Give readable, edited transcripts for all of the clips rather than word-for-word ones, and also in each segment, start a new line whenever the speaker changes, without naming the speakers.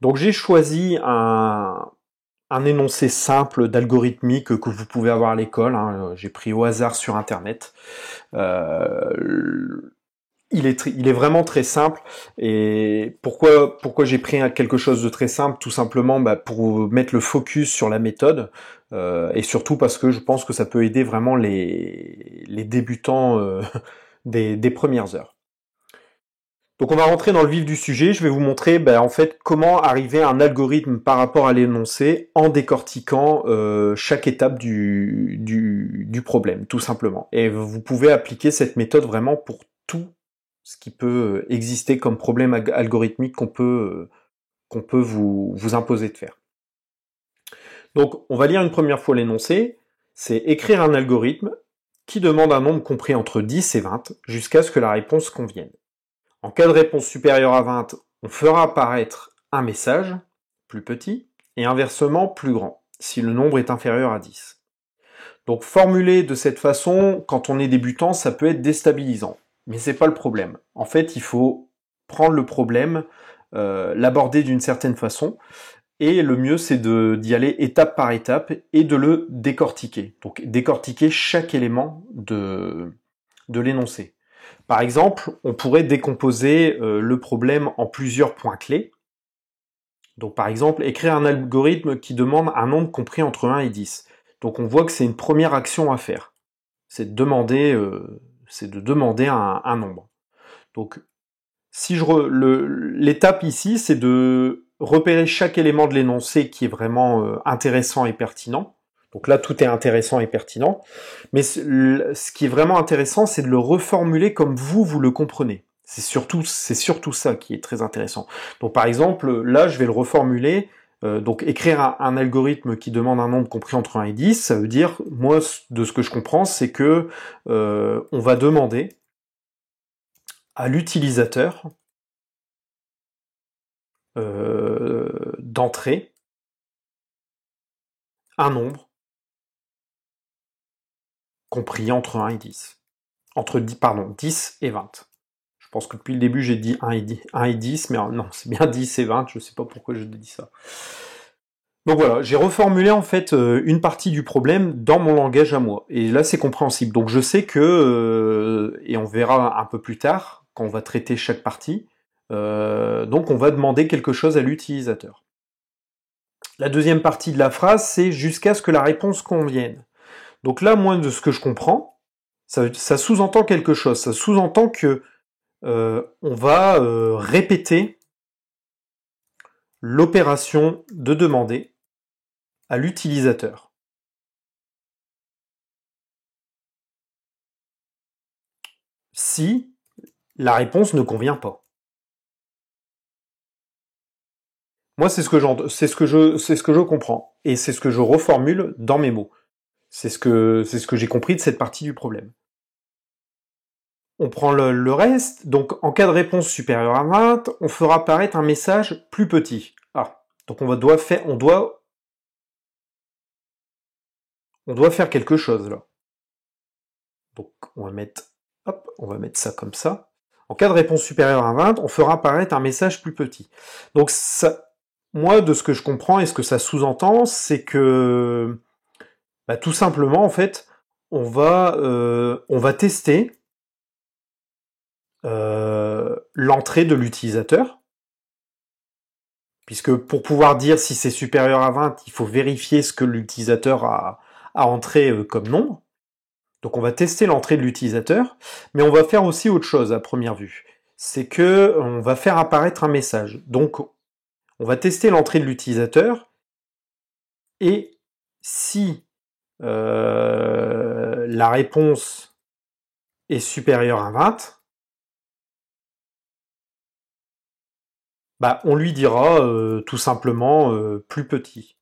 Donc j'ai choisi un énoncé simple d'algorithmique que vous pouvez avoir à l'école, hein, j'ai pris au hasard sur internet. Il est vraiment très simple. Et pourquoi j'ai pris quelque chose de très simple? Tout simplement pour mettre le focus sur la méthode, et surtout parce que je pense que ça peut aider vraiment les débutants des premières heures. Donc on va rentrer dans le vif du sujet, je vais vous montrer en fait comment arriver à un algorithme par rapport à l'énoncé en décortiquant chaque étape du problème, tout simplement. Et vous pouvez appliquer cette méthode vraiment pour tout ce qui peut exister comme problème algorithmique qu'on peut vous imposer de faire. Donc on va lire une première fois l'énoncé, c'est écrire un algorithme qui demande un nombre compris entre 10 et 20 jusqu'à ce que la réponse convienne. En cas de réponse supérieure à 20, on fera apparaître un message, plus petit, et inversement plus grand, si le nombre est inférieur à 10. Donc formuler de cette façon, quand on est débutant, ça peut être déstabilisant. Mais c'est pas le problème. En fait, il faut prendre le problème, l'aborder d'une certaine façon, et le mieux c'est d'y aller étape par étape et de le décortiquer. Donc décortiquer chaque élément de l'énoncé. Par exemple, on pourrait décomposer le problème en plusieurs points clés. Donc par exemple, écrire un algorithme qui demande un nombre compris entre 1 et 10. Donc on voit que c'est une première action à faire. C'est de demander un nombre. Donc si l'étape ici, c'est de repérer chaque élément de l'énoncé qui est vraiment intéressant et pertinent. Donc là, tout est intéressant et pertinent. Mais ce qui est vraiment intéressant, c'est de le reformuler comme vous le comprenez. C'est surtout ça qui est très intéressant. Donc par exemple, là, je vais le reformuler. Donc écrire un algorithme qui demande un nombre compris entre 1 et 10, ça veut dire, moi, de ce que je comprends, c'est que on va demander à l'utilisateur d'entrer un nombre compris entre 1 et 10. Entre 10 et 20. Je pense que depuis le début, j'ai dit 1 et 10, mais non, c'est bien 10 et 20, je sais pas pourquoi je dis ça. Donc voilà, j'ai reformulé en fait une partie du problème dans mon langage à moi. Et là, c'est compréhensible. Donc je sais que, et on verra un peu plus tard, quand on va traiter chaque partie, donc on va demander quelque chose à l'utilisateur. La deuxième partie de la phrase, c'est jusqu'à ce que la réponse convienne. Donc là, moi, de ce que je comprends, ça sous-entend quelque chose. Ça sous-entend que on va répéter l'opération de demander à l'utilisateur. Si la réponse ne convient pas. Moi, c'est ce que je comprends. Et c'est ce que je reformule dans mes mots. C'est ce que j'ai compris de cette partie du problème. On prend le reste. Donc, en cas de réponse supérieure à 20, on fera apparaître un message plus petit. Ah. Donc, on doit faire quelque chose, là. Donc, on va mettre ça comme ça. En cas de réponse supérieure à 20, on fera apparaître un message plus petit. Donc, ça, moi, de ce que je comprends et ce que ça sous-entend, c'est que, tout simplement, en fait, on va tester l'entrée de l'utilisateur, puisque pour pouvoir dire si c'est supérieur à 20, il faut vérifier ce que l'utilisateur a entré comme nombre. Donc on va tester l'entrée de l'utilisateur, mais on va faire aussi autre chose à première vue. C'est que on va faire apparaître un message. Donc on va tester l'entrée de l'utilisateur, et si la réponse est supérieure à 20, on lui dira tout simplement plus petit.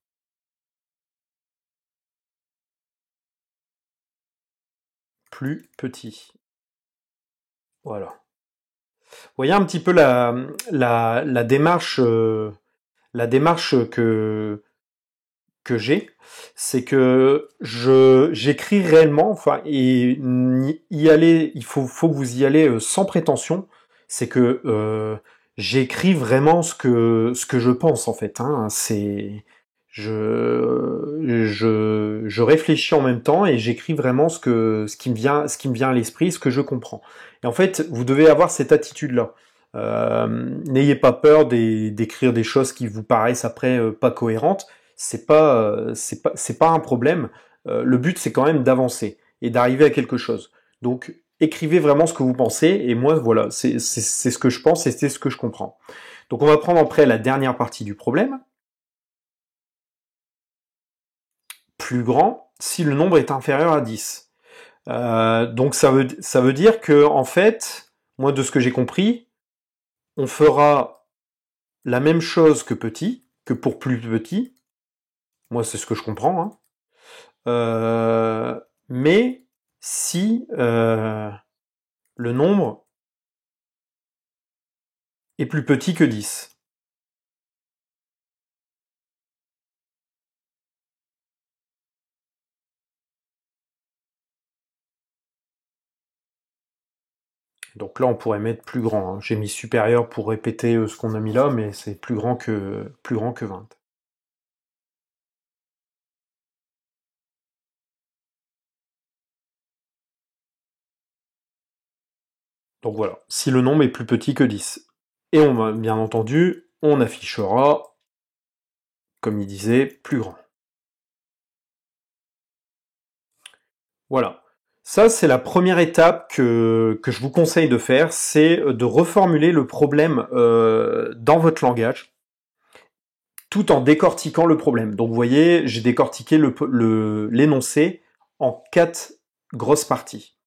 Plus petit. Voilà. Vous voyez un petit peu la démarche que j'ai, c'est que j'écris réellement, enfin, et y aller, il faut que vous y allez sans prétention. C'est que j'écris vraiment ce que je pense en fait. Hein. Je réfléchis en même temps et j'écris vraiment ce qui me vient à l'esprit, ce que je comprends. Et en fait, vous devez avoir cette attitude-là. N'ayez pas peur d'écrire des choses qui vous paraissent après pas cohérentes. C'est pas un problème. Le but, c'est quand même d'avancer et d'arriver à quelque chose. Donc, écrivez vraiment ce que vous pensez. Et moi, voilà, c'est ce que je pense et c'est ce que je comprends. Donc, on va prendre après la dernière partie du problème. Plus grand si le nombre est inférieur à 10. Donc ça veut dire que en fait, moi de ce que j'ai compris, on fera la même chose que petit, que pour plus petit. Moi c'est ce que je comprends. Hein. Mais si le nombre est plus petit que 10. Donc là, on pourrait mettre plus grand. Hein. J'ai mis supérieur pour répéter ce qu'on a mis là, mais c'est plus grand que 20. Donc voilà, si le nombre est plus petit que 10. Et bien entendu, on affichera, comme il disait, plus grand. Voilà. Ça, c'est la première étape que je vous conseille de faire, c'est de reformuler le problème dans votre langage, tout en décortiquant le problème. Donc vous voyez, j'ai décortiqué l'énoncé en 4 grosses parties.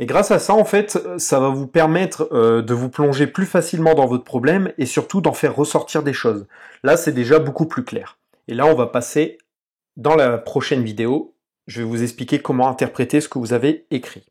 Et grâce à ça, en fait, ça va vous permettre de vous plonger plus facilement dans votre problème et surtout d'en faire ressortir des choses. Là, c'est déjà beaucoup plus clair. Et là, on va passer dans la prochaine vidéo. Je vais vous expliquer comment interpréter ce que vous avez écrit.